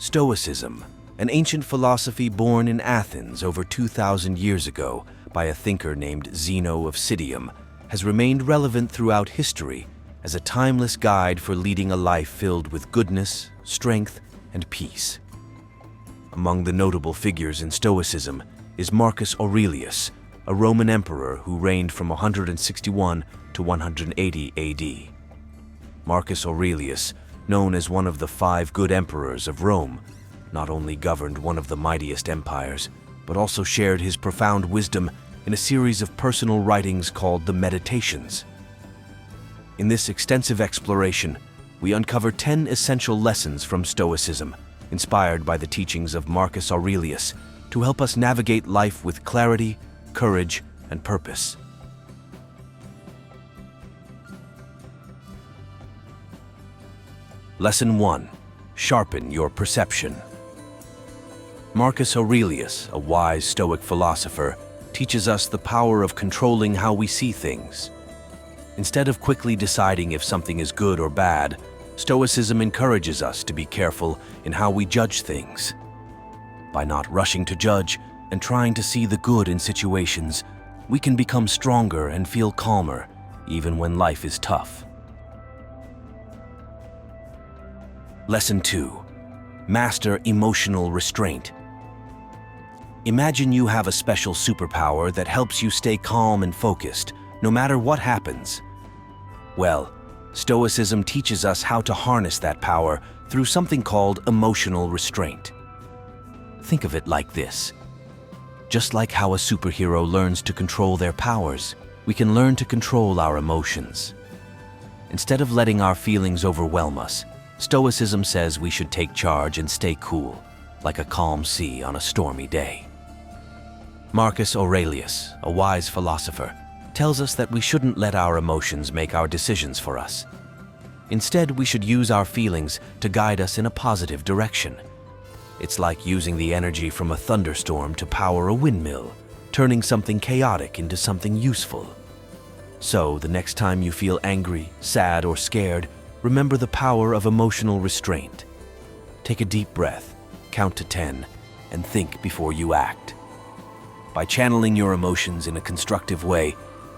Stoicism, an ancient philosophy born in Athens over 2,000 years ago by a thinker named Zeno of Citium, has remained relevant throughout history as a timeless guide for leading a life filled with goodness, strength, and peace. Among the notable figures in Stoicism is Marcus Aurelius, a Roman emperor who reigned from 161 to 180 AD. Marcus Aurelius, known as one of the 5 good emperors of Rome, not only governed one of the mightiest empires, but also shared his profound wisdom in a series of personal writings called the Meditations. In this extensive exploration, we uncover 10 essential lessons from Stoicism, inspired by the teachings of Marcus Aurelius, to help us navigate life with clarity, courage, and purpose. Lesson 1. Sharpen your perception. Marcus Aurelius, a wise Stoic philosopher, teaches us the power of controlling how we see things. Instead of quickly deciding if something is good or bad, Stoicism encourages us to be careful in how we judge things. By not rushing to judge and trying to see the good in situations, we can become stronger and feel calmer, even when life is tough. Lesson 2. Master emotional restraint. Imagine you have a special superpower that helps you stay calm and focused, no matter what happens. Well, Stoicism teaches us how to harness that power through something called emotional restraint. Think of it like this. Just like how a superhero learns to control their powers, we can learn to control our emotions. Instead of letting our feelings overwhelm us, Stoicism says we should take charge and stay cool, like a calm sea on a stormy day. Marcus Aurelius, a wise philosopher, tells us that we shouldn't let our emotions make our decisions for us. Instead, we should use our feelings to guide us in a positive direction. It's like using the energy from a thunderstorm to power a windmill, turning something chaotic into something useful. So, the next time you feel angry, sad, or scared, remember the power of emotional restraint. Take a deep breath, count to 10, and think before you act. By channeling your emotions in a constructive way,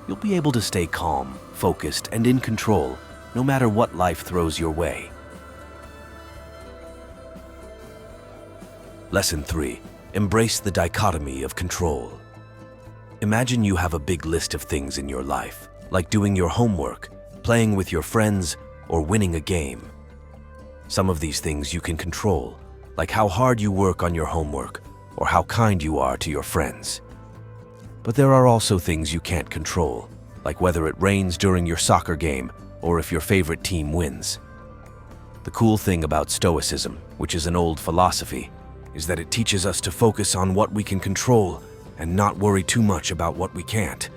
you'll be able to stay calm, focused, and in control, no matter what life throws your way. Lesson 3. Embrace the dichotomy of control. Imagine you have a big list of things in your life, like doing your homework, playing with your friends, or winning a game. Some of these things you can control, like how hard you work on your homework or how kind you are to your friends. But there are also things you can't control, like whether it rains during your soccer game or if your favorite team wins. The cool thing about Stoicism, which is an old philosophy, is that it teaches us to focus on what we can control and not worry too much about what we can't.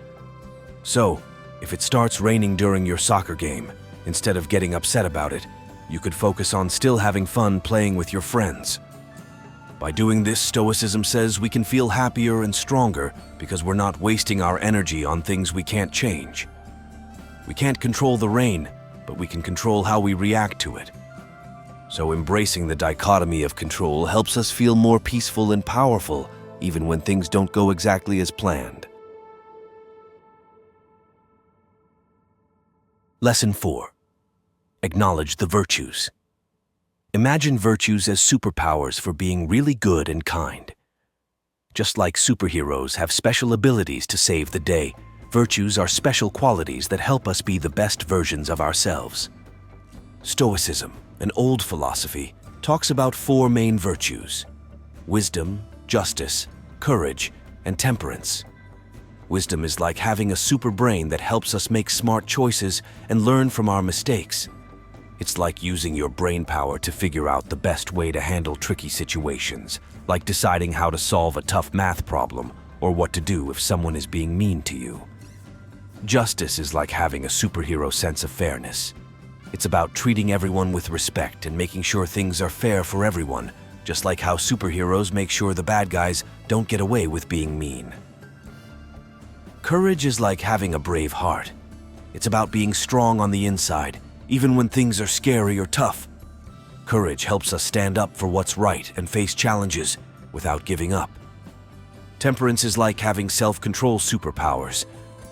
So, if it starts raining during your soccer game, instead of getting upset about it, you could focus on still having fun playing with your friends. By doing this, Stoicism says we can feel happier and stronger because we're not wasting our energy on things we can't change. We can't control the rain, but we can control how we react to it. So embracing the dichotomy of control helps us feel more peaceful and powerful, even when things don't go exactly as planned. Lesson 4. Acknowledge the virtues. Imagine virtues as superpowers for being really good and kind. Just like superheroes have special abilities to save the day, virtues are special qualities that help us be the best versions of ourselves. Stoicism, an old philosophy, talks about 4 main virtues: wisdom, justice, courage, and temperance. Wisdom is like having a super brain that helps us make smart choices and learn from our mistakes. It's like using your brain power to figure out the best way to handle tricky situations, like deciding how to solve a tough math problem or what to do if someone is being mean to you. Justice is like having a superhero sense of fairness. It's about treating everyone with respect and making sure things are fair for everyone, just like how superheroes make sure the bad guys don't get away with being mean. Courage is like having a brave heart. It's about being strong on the inside, even when things are scary or tough. Courage helps us stand up for what's right and face challenges without giving up. Temperance is like having self-control superpowers.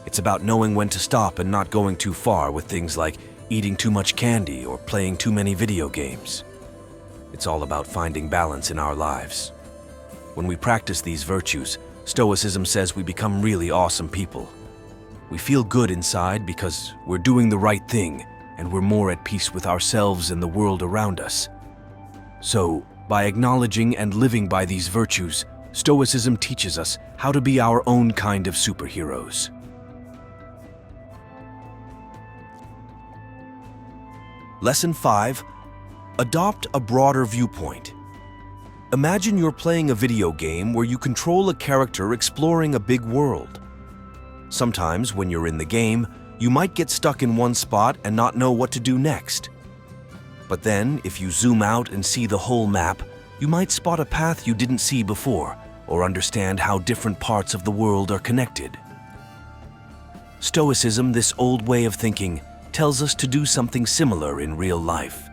It's about knowing when to stop and not going too far with things like eating too much candy or playing too many video games. It's all about finding balance in our lives. When we practice these virtues, Stoicism says we become really awesome people. We feel good inside because we're doing the right thing and we're more at peace with ourselves and the world around us. So, by acknowledging and living by these virtues, Stoicism teaches us how to be our own kind of superheroes. Lesson 5. Adopt a broader viewpoint. Imagine you're playing a video game where you control a character exploring a big world. Sometimes, when you're in the game, you might get stuck in one spot and not know what to do next. But then, if you zoom out and see the whole map, you might spot a path you didn't see before, or understand how different parts of the world are connected. Stoicism, this old way of thinking, tells us to do something similar in real life.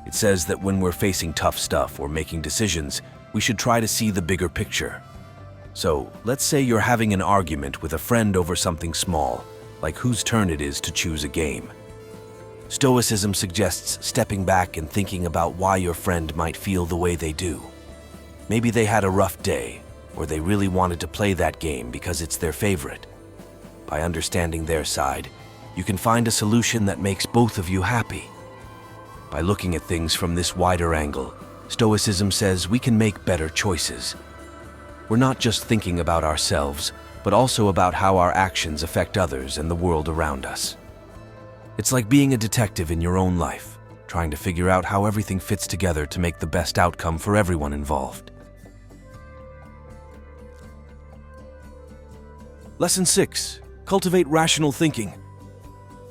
It says that when we're facing tough stuff or making decisions, we should try to see the bigger picture. So, let's say you're having an argument with a friend over something small, like whose turn it is to choose a game. Stoicism suggests stepping back and thinking about why your friend might feel the way they do. Maybe they had a rough day, or they really wanted to play that game because it's their favorite. By understanding their side, you can find a solution that makes both of you happy. By looking at things from this wider angle, Stoicism says we can make better choices. We're not just thinking about ourselves, but also about how our actions affect others and the world around us. It's like being a detective in your own life, trying to figure out how everything fits together to make the best outcome for everyone involved. Lesson 6. Cultivate rational thinking.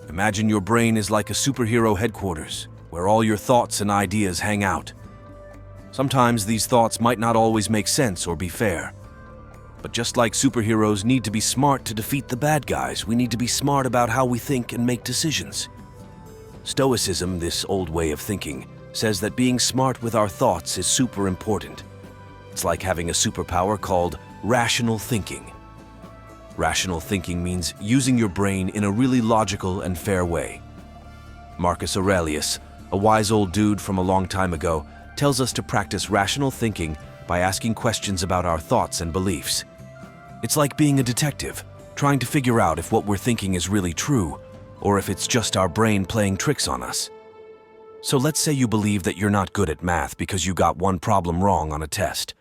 Imagine your brain is like a superhero headquarters, where all your thoughts and ideas hang out. Sometimes these thoughts might not always make sense or be fair. But just like superheroes need to be smart to defeat the bad guys, we need to be smart about how we think and make decisions. Stoicism, this old way of thinking, says that being smart with our thoughts is super important. It's like having a superpower called rational thinking. Rational thinking means using your brain in a really logical and fair way. Marcus Aurelius, a wise old dude from a long time ago, tells us to practice rational thinking by asking questions about our thoughts and beliefs. It's like being a detective, trying to figure out if what we're thinking is really true, or if it's just our brain playing tricks on us. So let's say you believe that you're not good at math because you got one problem wrong on a test.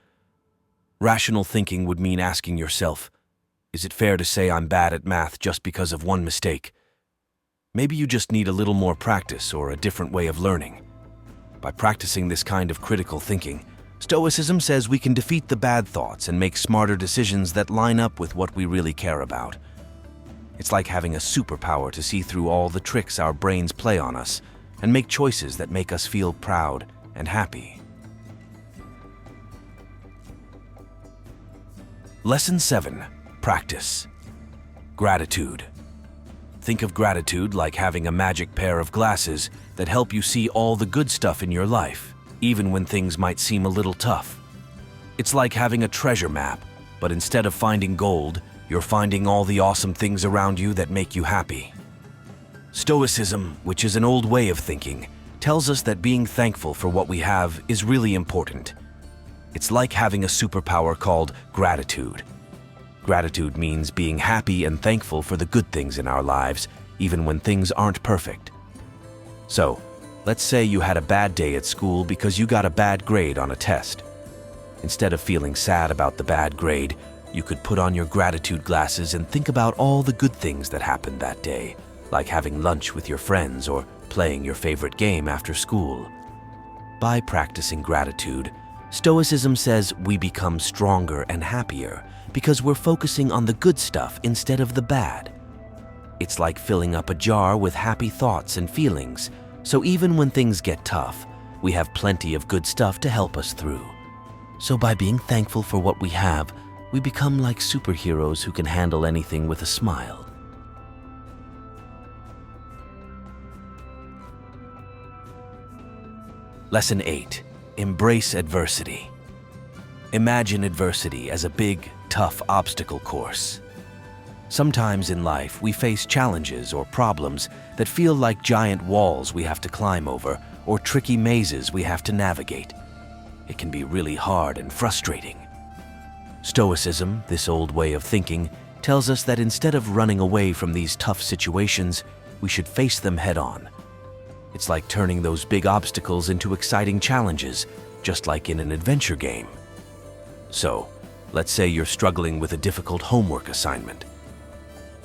Rational thinking would mean asking yourself, is it fair to say I'm bad at math just because of one mistake? Maybe you just need a little more practice or a different way of learning. By practicing this kind of critical thinking, Stoicism says we can defeat the bad thoughts and make smarter decisions that line up with what we really care about. It's like having a superpower to see through all the tricks our brains play on us and make choices that make us feel proud and happy. Lesson 7. Practice. Gratitude. Think of gratitude like having a magic pair of glasses that help you see all the good stuff in your life, even when things might seem a little tough. It's like having a treasure map, but instead of finding gold, you're finding all the awesome things around you that make you happy. Stoicism, which is an old way of thinking, tells us that being thankful for what we have is really important. It's like having a superpower called gratitude. Gratitude means being happy and thankful for the good things in our lives, even when things aren't perfect. So, let's say you had a bad day at school because you got a bad grade on a test. Instead of feeling sad about the bad grade, you could put on your gratitude glasses and think about all the good things that happened that day, like having lunch with your friends or playing your favorite game after school. By practicing gratitude, Stoicism says we become stronger and happier because we're focusing on the good stuff instead of the bad. It's like filling up a jar with happy thoughts and feelings, so even when things get tough, we have plenty of good stuff to help us through. So by being thankful for what we have, we become like superheroes who can handle anything with a smile. Lesson 8. Embrace adversity. Imagine adversity as a big, tough obstacle course. Sometimes in life, we face challenges or problems that feel like giant walls we have to climb over or tricky mazes we have to navigate. It can be really hard and frustrating. Stoicism, this old way of thinking, tells us that instead of running away from these tough situations, we should face them head-on. It's like turning those big obstacles into exciting challenges, just like in an adventure game. So, let's say you're struggling with a difficult homework assignment.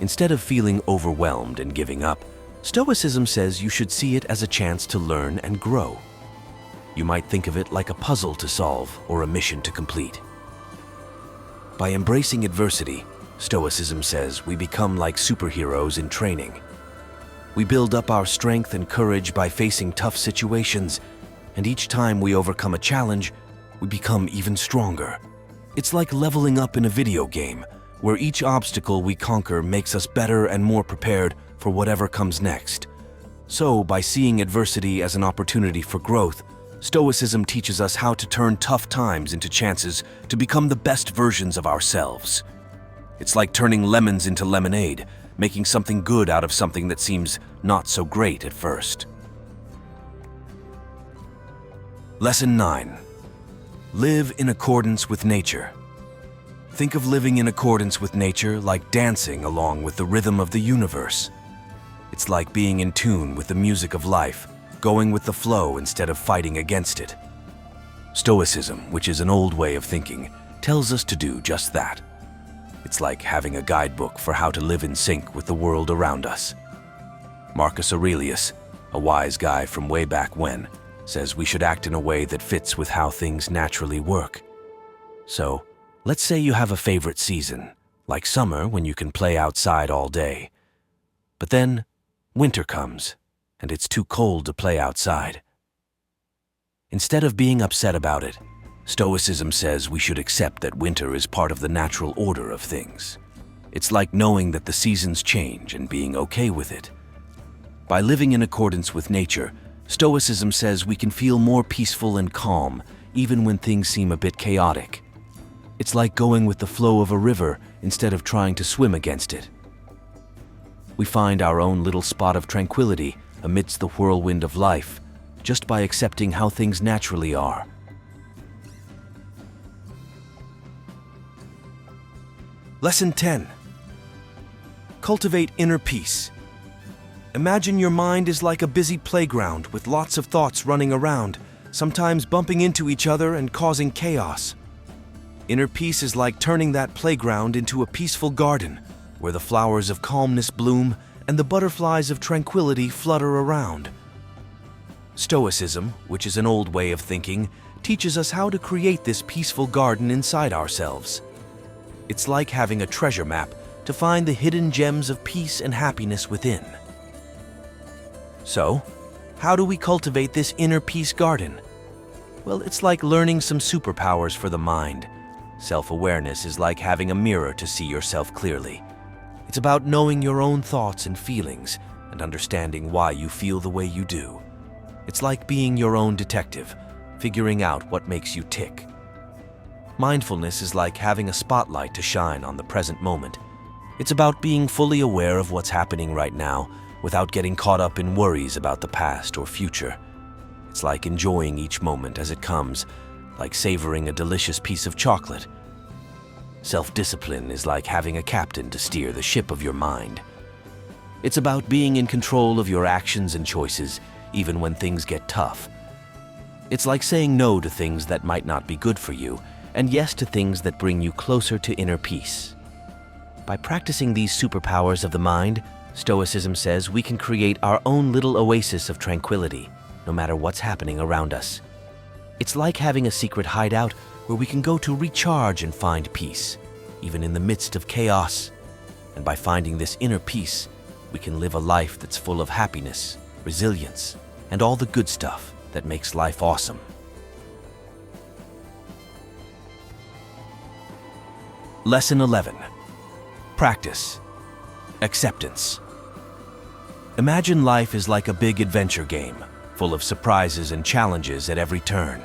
Instead of feeling overwhelmed and giving up, Stoicism says you should see it as a chance to learn and grow. You might think of it like a puzzle to solve or a mission to complete. By embracing adversity, Stoicism says we become like superheroes in training. We build up our strength and courage by facing tough situations, and each time we overcome a challenge, we become even stronger. It's like leveling up in a video game, where each obstacle we conquer makes us better and more prepared for whatever comes next. So, by seeing adversity as an opportunity for growth, Stoicism teaches us how to turn tough times into chances to become the best versions of ourselves. It's like turning lemons into lemonade, making something good out of something that seems not so great at first. Lesson 9. Live in accordance with nature. Think of living in accordance with nature like dancing along with the rhythm of the universe. It's like being in tune with the music of life, going with the flow instead of fighting against it. Stoicism, which is an old way of thinking, tells us to do just that. It's like having a guidebook for how to live in sync with the world around us. Marcus Aurelius, a wise guy from way back when, says we should act in a way that fits with how things naturally work. So, let's say you have a favorite season, like summer when you can play outside all day. But then, winter comes, and it's too cold to play outside. Instead of being upset about it, Stoicism says we should accept that winter is part of the natural order of things. It's like knowing that the seasons change and being okay with it. By living in accordance with nature, Stoicism says we can feel more peaceful and calm even when things seem a bit chaotic. It's like going with the flow of a river instead of trying to swim against it. We find our own little spot of tranquility amidst the whirlwind of life, just by accepting how things naturally are. Lesson 10. Cultivate inner peace. Imagine your mind is like a busy playground with lots of thoughts running around, sometimes bumping into each other and causing chaos. Inner peace is like turning that playground into a peaceful garden, where the flowers of calmness bloom and the butterflies of tranquility flutter around. Stoicism, which is an old way of thinking, teaches us how to create this peaceful garden inside ourselves. It's like having a treasure map to find the hidden gems of peace and happiness within. So, how do we cultivate this inner peace garden? Well, it's like learning some superpowers for the mind. Self-awareness is like having a mirror to see yourself clearly. It's about knowing your own thoughts and feelings and understanding why you feel the way you do. It's like being your own detective, figuring out what makes you tick. Mindfulness is like having a spotlight to shine on the present moment. It's about being fully aware of what's happening right now without getting caught up in worries about the past or future. It's like enjoying each moment as it comes, like savoring a delicious piece of chocolate. Self-discipline is like having a captain to steer the ship of your mind. It's about being in control of your actions and choices, even when things get tough. It's like saying no to things that might not be good for you, and yes to things that bring you closer to inner peace. By practicing these superpowers of the mind, Stoicism says we can create our own little oasis of tranquility, no matter what's happening around us. It's like having a secret hideout where we can go to recharge and find peace, even in the midst of chaos. And by finding this inner peace, we can live a life that's full of happiness, resilience, and all the good stuff that makes life awesome. Lesson 11. Practice. Acceptance. Imagine life is like a big adventure game, full of surprises and challenges at every turn.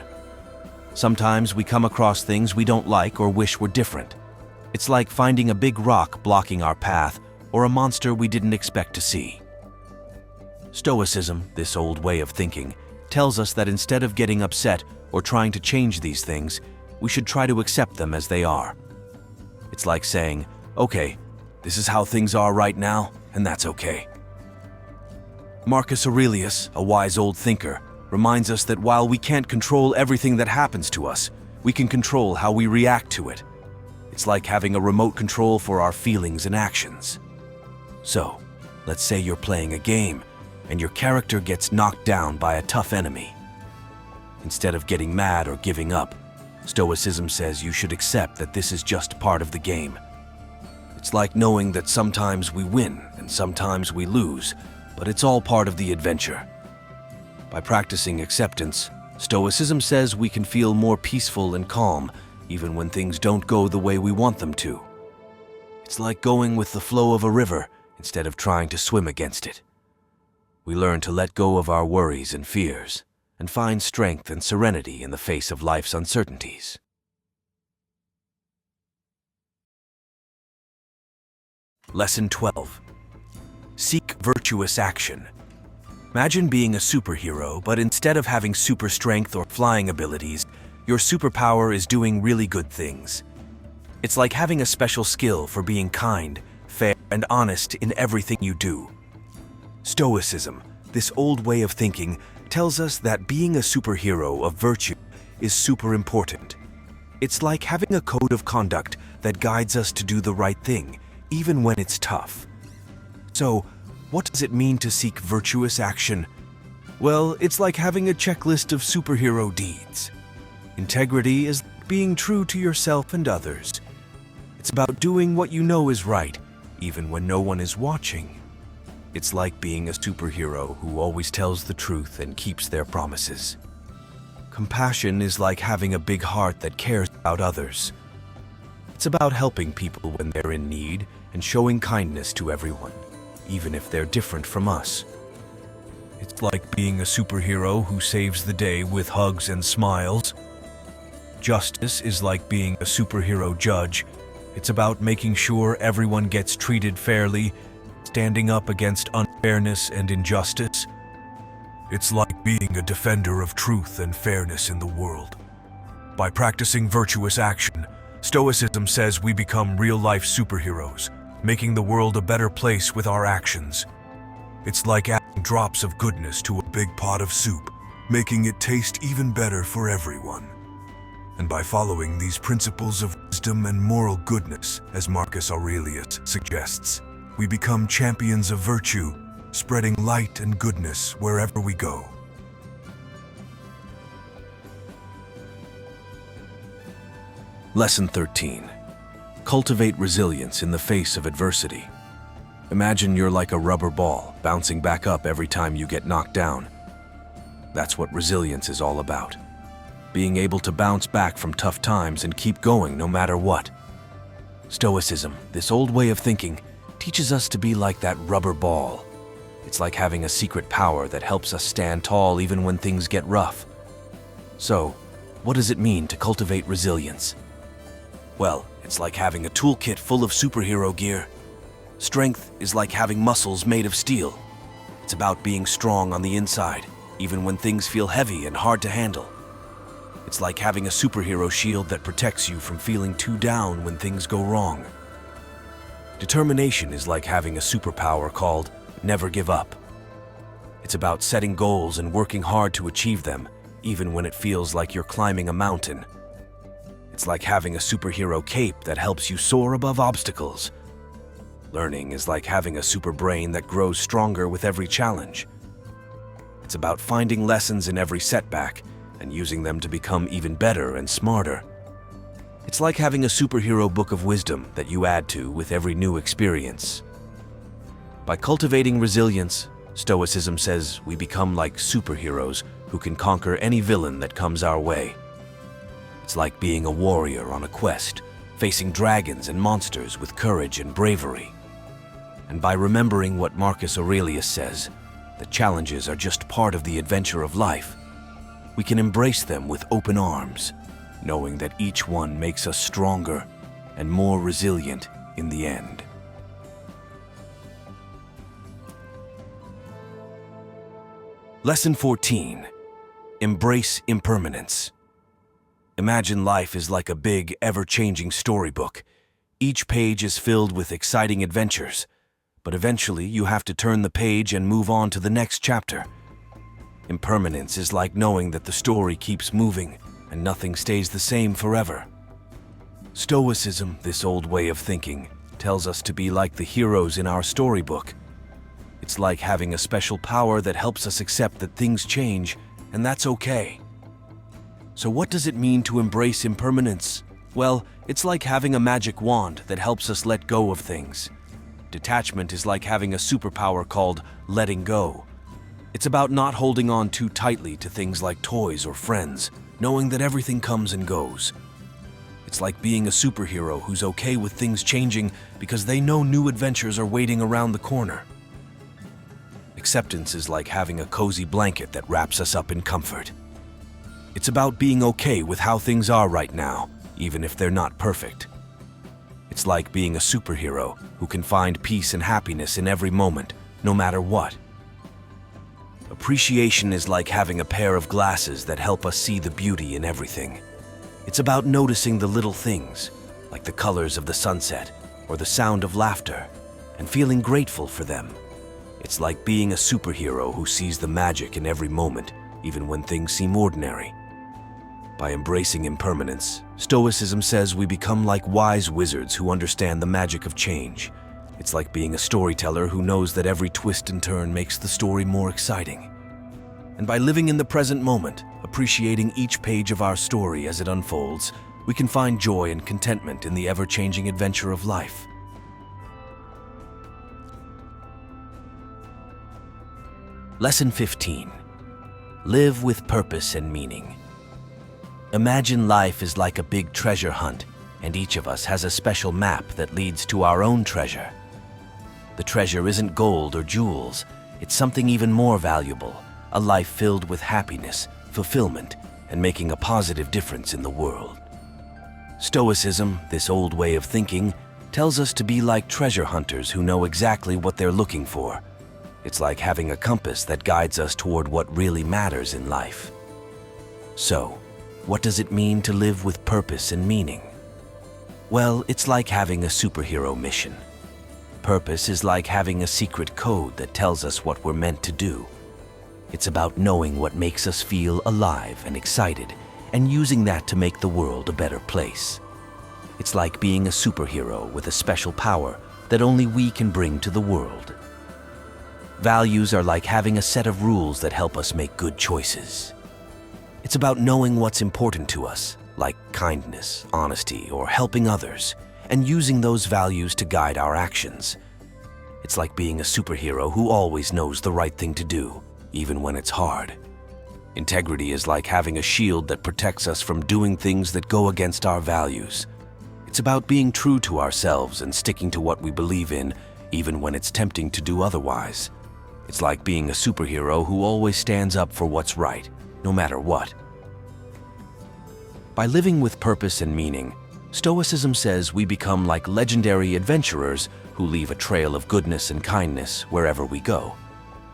Sometimes we come across things we don't like or wish were different. It's like finding a big rock blocking our path or a monster we didn't expect to see. Stoicism, this old way of thinking, tells us that instead of getting upset or trying to change these things, we should try to accept them as they are. It's like saying, okay, this is how things are right now, and that's okay. Marcus Aurelius, a wise old thinker, reminds us that while we can't control everything that happens to us, we can control how we react to it. It's like having a remote control for our feelings and actions. So, let's say you're playing a game, and your character gets knocked down by a tough enemy. Instead of getting mad or giving up, Stoicism says you should accept that this is just part of the game. It's like knowing that sometimes we win and sometimes we lose, but it's all part of the adventure. By practicing acceptance, Stoicism says we can feel more peaceful and calm even when things don't go the way we want them to. It's like going with the flow of a river instead of trying to swim against it. We learn to let go of our worries and fears and find strength and serenity in the face of life's uncertainties. Lesson 12. Seek virtuous action. Imagine being a superhero, but instead of having super strength or flying abilities, your superpower is doing really good things. It's like having a special skill for being kind, fair, and honest in everything you do. Stoicism, this old way of thinking, tells us that being a superhero of virtue is super important. It's like having a code of conduct that guides us to do the right thing, even when it's tough. So, what does it mean to seek virtuous action? Well, it's like having a checklist of superhero deeds. Integrity is being true to yourself and others. It's about doing what you know is right, even when no one is watching. It's like being a superhero who always tells the truth and keeps their promises. Compassion is like having a big heart that cares about others. It's about helping people when they're in need and showing kindness to everyone, even if they're different from us. It's like being a superhero who saves the day with hugs and smiles. Justice is like being a superhero judge. It's about making sure everyone gets treated fairly, standing up against unfairness and injustice. It's like being a defender of truth and fairness in the world. By practicing virtuous action, Stoicism says we become real-life superheroes, making the world a better place with our actions. It's like adding drops of goodness to a big pot of soup, making it taste even better for everyone. And by following these principles of wisdom and moral goodness, as Marcus Aurelius suggests, we become champions of virtue, spreading light and goodness wherever we go. Lesson 13. Cultivate resilience in the face of adversity. Imagine you're like a rubber ball, bouncing back up every time you get knocked down. That's what resilience is all about. Being able to bounce back from tough times and keep going no matter what. Stoicism, this old way of thinking, teaches us to be like that rubber ball. It's like having a secret power that helps us stand tall even when things get rough. So, what does it mean to cultivate resilience? Well, it's like having a toolkit full of superhero gear. Strength is like having muscles made of steel. It's about being strong on the inside, even when things feel heavy and hard to handle. It's like having a superhero shield that protects you from feeling too down when things go wrong. Determination is like having a superpower called never give up. It's about setting goals and working hard to achieve them, even when it feels like you're climbing a mountain. It's like having a superhero cape that helps you soar above obstacles. Learning is like having a super brain that grows stronger with every challenge. It's about finding lessons in every setback and using them to become even better and smarter. It's like having a superhero book of wisdom that you add to with every new experience. By cultivating resilience, Stoicism says we become like superheroes who can conquer any villain that comes our way. It's like being a warrior on a quest, facing dragons and monsters with courage and bravery. And by remembering what Marcus Aurelius says, that challenges are just part of the adventure of life. We can embrace them with open arms, knowing that each one makes us stronger and more resilient in the end. Lesson 14. Embrace impermanence. Imagine life is like a big, ever-changing storybook. Each page is filled with exciting adventures, but eventually you have to turn the page and move on to the next chapter. Impermanence is like knowing that the story keeps moving and nothing stays the same forever. Stoicism, this old way of thinking, tells us to be like the heroes in our storybook. It's like having a special power that helps us accept that things change, and that's okay. So what does it mean to embrace impermanence? Well, it's like having a magic wand that helps us let go of things. Detachment is like having a superpower called letting go. It's about not holding on too tightly to things like toys or friends, knowing that everything comes and goes. It's like being a superhero who's okay with things changing because they know new adventures are waiting around the corner. Acceptance is like having a cozy blanket that wraps us up in comfort. It's about being okay with how things are right now, even if they're not perfect. It's like being a superhero who can find peace and happiness in every moment, no matter what. Appreciation is like having a pair of glasses that help us see the beauty in everything. It's about noticing the little things, like the colors of the sunset or the sound of laughter, and feeling grateful for them. It's like being a superhero who sees the magic in every moment, even when things seem ordinary. By embracing impermanence, Stoicism says we become like wise wizards who understand the magic of change. It's like being a storyteller who knows that every twist and turn makes the story more exciting. And by living in the present moment, appreciating each page of our story as it unfolds, we can find joy and contentment in the ever-changing adventure of life. Lesson 15. Live with purpose and meaning. Imagine life is like a big treasure hunt, and each of us has a special map that leads to our own treasure. The treasure isn't gold or jewels, it's something even more valuable, a life filled with happiness, fulfillment, and making a positive difference in the world. Stoicism, this old way of thinking, tells us to be like treasure hunters who know exactly what they're looking for. It's like having a compass that guides us toward what really matters in life. So, what does it mean to live with purpose and meaning? Well, it's like having a superhero mission. Purpose is like having a secret code that tells us what we're meant to do. It's about knowing what makes us feel alive and excited, and using that to make the world a better place. It's like being a superhero with a special power that only we can bring to the world. Values are like having a set of rules that help us make good choices. It's about knowing what's important to us, like kindness, honesty, or helping others, and using those values to guide our actions. It's like being a superhero who always knows the right thing to do, even when it's hard. Integrity is like having a shield that protects us from doing things that go against our values. It's about being true to ourselves and sticking to what we believe in, even when it's tempting to do otherwise. It's like being a superhero who always stands up for what's right, no matter what. By living with purpose and meaning, Stoicism says we become like legendary adventurers who leave a trail of goodness and kindness wherever we go.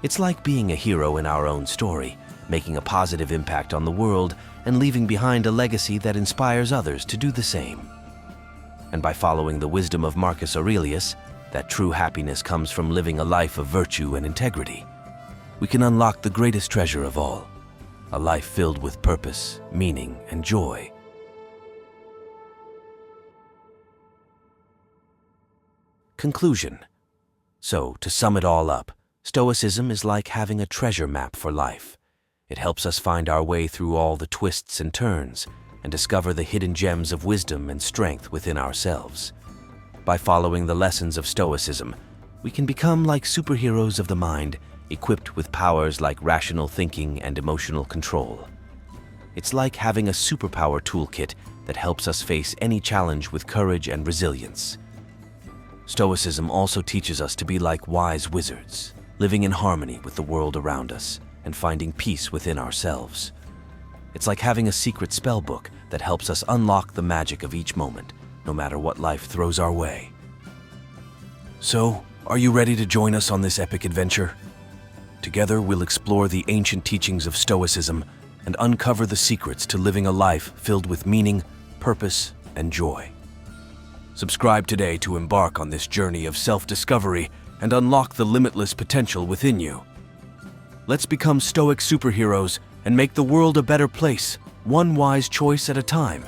It's like being a hero in our own story, making a positive impact on the world and leaving behind a legacy that inspires others to do the same. And by following the wisdom of Marcus Aurelius, that true happiness comes from living a life of virtue and integrity, we can unlock the greatest treasure of all, a life filled with purpose, meaning, and joy. Conclusion. So, to sum it all up, Stoicism is like having a treasure map for life. It helps us find our way through all the twists and turns and discover the hidden gems of wisdom and strength within ourselves. By following the lessons of Stoicism, we can become like superheroes of the mind, equipped with powers like rational thinking and emotional control. It's like having a superpower toolkit that helps us face any challenge with courage and resilience. Stoicism also teaches us to be like wise wizards, living in harmony with the world around us and finding peace within ourselves. It's like having a secret spell book that helps us unlock the magic of each moment, no matter what life throws our way. So, are you ready to join us on this epic adventure? Together, we'll explore the ancient teachings of Stoicism and uncover the secrets to living a life filled with meaning, purpose, and joy. Subscribe today to embark on this journey of self-discovery and unlock the limitless potential within you. Let's become Stoic superheroes and make the world a better place, one wise choice at a time.